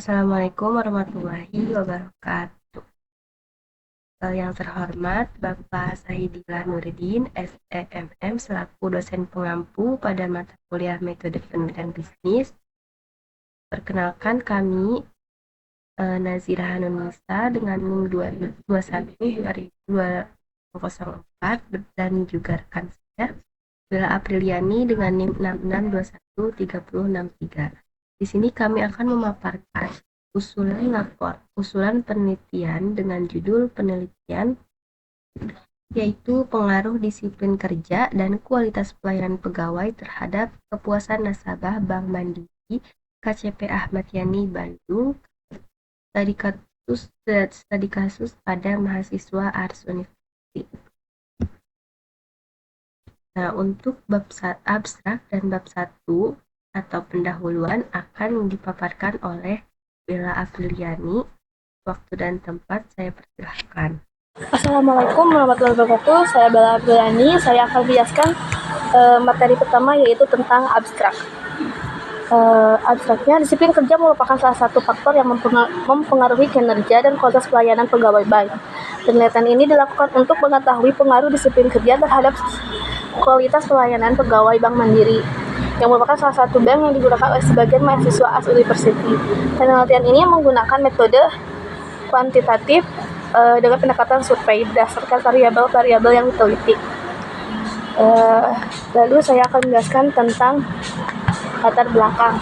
Assalamualaikum warahmatullahi wabarakatuh. Yang terhormat Bapak Sahidillah Nuruddin, SEMM, selaku dosen pengampu pada mata kuliah Metode Penelitian Bisnis. Perkenalkan kami Nazira Hanunisa dengan NIM 21-2004 dan juga rekan saya Bella Apriliani dengan NIM 6621-3063. Di sini kami akan memaparkan usulan penelitian dengan judul penelitian yaitu pengaruh disiplin kerja dan kualitas pelayanan pegawai terhadap kepuasan nasabah Bank Mandiri KCP Ahmad Yani Bandung, studi kasus pada mahasiswa Ars University. Nah, untuk bab abstrak dan bab 1 atau pendahuluan akan dipaparkan oleh Bella Apriliani. Waktu dan tempat saya persilahkan. Assalamualaikum warahmatullahi wabarakatuh. Saya Bella Apriliani. Saya akan menjelaskan materi pertama, yaitu tentang abstrak. Abstraknya, disiplin kerja merupakan salah satu faktor yang mempengaruhi kinerja dan kualitas pelayanan pegawai bank. Penelitian ini dilakukan untuk mengetahui pengaruh disiplin kerja terhadap kualitas pelayanan pegawai Bank Mandiri, yang merupakan salah satu bank yang digunakan oleh sebagian mahasiswa Ars University. Penelitian ini menggunakan metode kuantitatif dengan pendekatan survei berdasarkan variabel-variabel yang diteliti. Lalu saya akan menjelaskan tentang latar belakang.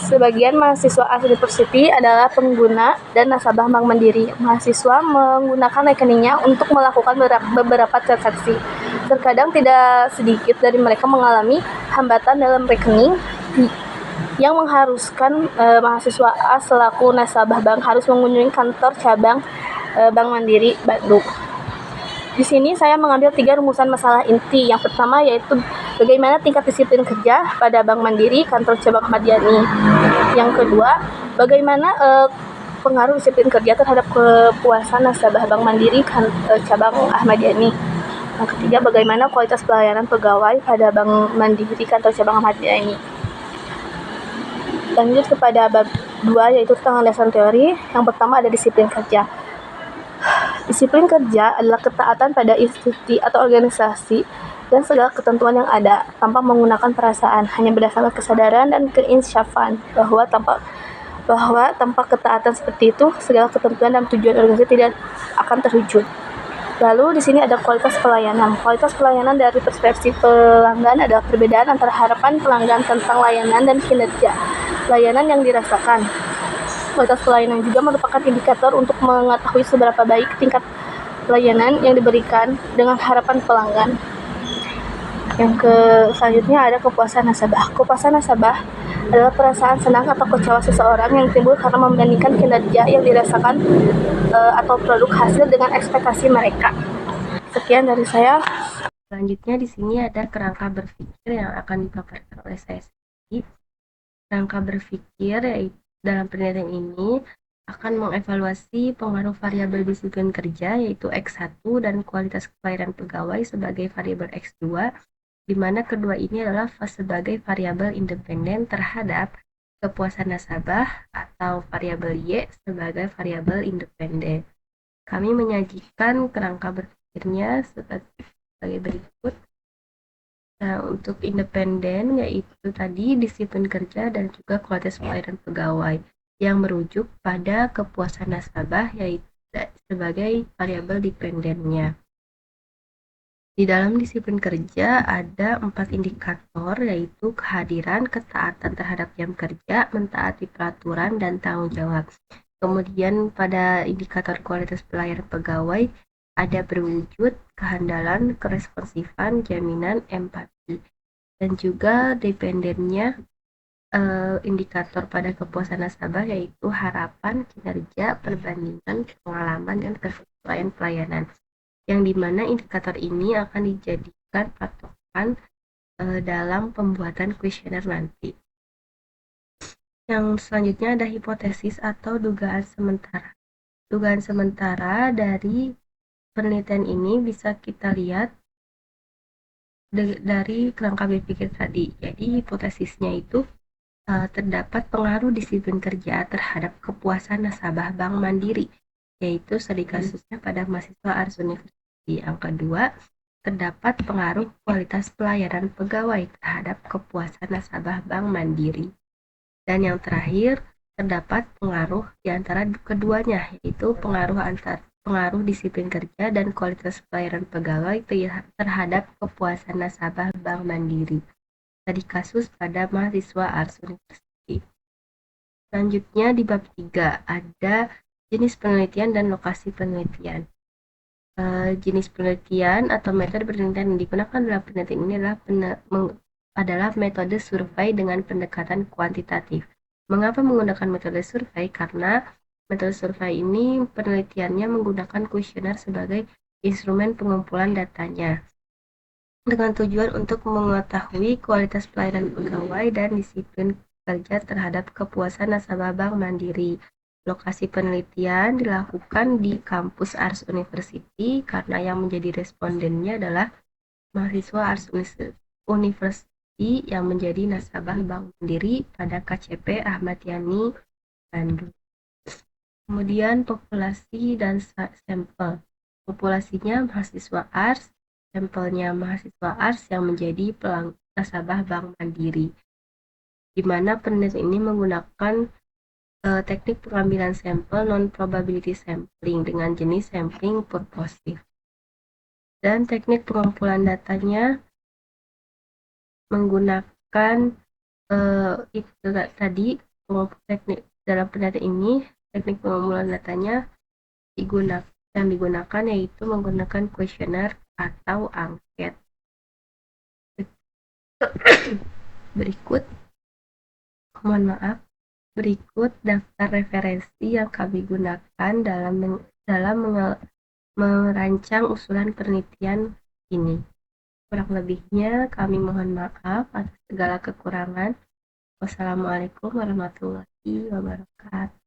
Sebagian mahasiswa Ars University adalah pengguna dan nasabah Bank Mandiri. Mahasiswa menggunakan rekeningnya untuk melakukan beberapa transaksi. Terkadang tidak sedikit dari mereka mengalami hambatan dalam rekening yang mengharuskan mahasiswa A selaku nasabah bank harus mengunjungi kantor cabang Bank Mandiri Bandung. Di sini saya mengambil 3 rumusan masalah inti. Yang pertama yaitu bagaimana tingkat disiplin kerja pada Bank Mandiri kantor cabang Ahmad Yani. Yang kedua, bagaimana pengaruh disiplin kerja terhadap kepuasan nasabah Bank Mandiri cabang Ahmad Yani. Yang ketiga, bagaimana kualitas pelayanan pegawai pada Bank Mandiri kantor cabang Ahmad Yani. Lanjut kepada bab 2, yaitu tentang landasan teori. Yang pertama ada disiplin kerja. Disiplin kerja adalah ketaatan pada institusi atau organisasi dan segala ketentuan yang ada, tanpa menggunakan perasaan, hanya berdasarkan kesadaran dan keinsyafan bahwa tanpa ketaatan seperti itu, segala ketentuan dan tujuan organisasi tidak akan terwujud. Lalu di sini ada kualitas pelayanan. Kualitas pelayanan dari perspektif pelanggan adalah perbedaan antara harapan pelanggan tentang layanan dan kinerja layanan yang dirasakan. Kualitas pelayanan juga merupakan indikator untuk mengetahui seberapa baik tingkat pelayanan yang diberikan dengan harapan pelanggan. Selanjutnya ada kepuasan nasabah. Kepuasan nasabah adalah perasaan senang atau kecewa seseorang yang timbul karena membandingkan kinerja yang dirasakan atau produk hasil dengan ekspektasi mereka. Sekian dari saya. Selanjutnya di sini ada kerangka berpikir yang akan dipaparkan oleh saya sendiri. Kerangka berpikir yaitu dalam penelitian ini akan mengevaluasi pengaruh variabel disiplin kerja yaitu X1 dan kualitas pelayanan pegawai sebagai variabel X2, di mana kedua ini adalah sebagai variabel independen terhadap kepuasan nasabah, atau variabel Y sebagai variabel independen. Kami menyajikan kerangka berpikirnya sebagai berikut. Nah, untuk independen yaitu tadi disiplin kerja dan juga kualitas pelayanan pegawai yang merujuk pada kepuasan nasabah yaitu sebagai variabel dependennya. Di dalam disiplin kerja ada 4 indikator yaitu kehadiran, ketaatan terhadap jam kerja, mentaati peraturan, dan tanggung jawab. Kemudian pada indikator kualitas pelayanan pegawai ada berwujud, kehandalan, keresponsifan, jaminan, empati. Dan juga dependennya indikator pada kepuasan nasabah yaitu harapan, kinerja, perbandingan, pengalaman, dan kesesuaian pelayanan. Yang dimana indikator ini akan dijadikan patokan dalam pembuatan kuesioner nanti. Yang selanjutnya ada hipotesis atau dugaan sementara. Dugaan sementara dari penelitian ini bisa kita lihat dari kerangka berpikir tadi. Jadi hipotesisnya itu terdapat pengaruh disiplin kerja terhadap kepuasan nasabah Bank Mandiri, yaitu studi kasusnya pada mahasiswa Ars University. Yang kedua, terdapat pengaruh kualitas pelayanan pegawai terhadap kepuasan nasabah Bank Mandiri. Dan yang terakhir, terdapat pengaruh di antara keduanya, yaitu pengaruh disiplin kerja dan kualitas pelayanan pegawai terhadap kepuasan nasabah Bank Mandiri. Tadi kasus pada mahasiswa Ars University. Selanjutnya di bab 3 ada jenis penelitian dan lokasi penelitian. Jenis penelitian atau metode penelitian yang digunakan dalam penelitian ini adalah metode survei dengan pendekatan kuantitatif. Mengapa menggunakan metode survei? Karena metode survei ini penelitiannya menggunakan kuesioner sebagai instrumen pengumpulan datanya dengan tujuan untuk mengetahui kualitas pelayanan pegawai dan disiplin kerja terhadap kepuasan nasabah Bank Mandiri. Lokasi penelitian dilakukan di kampus Ars University karena yang menjadi respondennya adalah mahasiswa Ars University yang menjadi nasabah Bank Mandiri pada KCP Ahmad Yani Bandung. Kemudian populasi dan sampel. Populasinya mahasiswa Ars, sampelnya mahasiswa Ars yang menjadi nasabah Bank Mandiri. Di mana penelitian ini menggunakan teknik pengambilan sampel non-probability sampling dengan jenis sampling purposive. Dan teknik pengumpulan datanya menggunakan itu tadi teknik dalam penelitian ini teknik pengumpulan datanya digunakan yaitu menggunakan kuesioner atau angket. Berikut daftar referensi yang kami gunakan dalam merancang usulan penelitian ini. Kurang lebihnya kami mohon maaf atas segala kekurangan. Wassalamualaikum warahmatullahi wabarakatuh.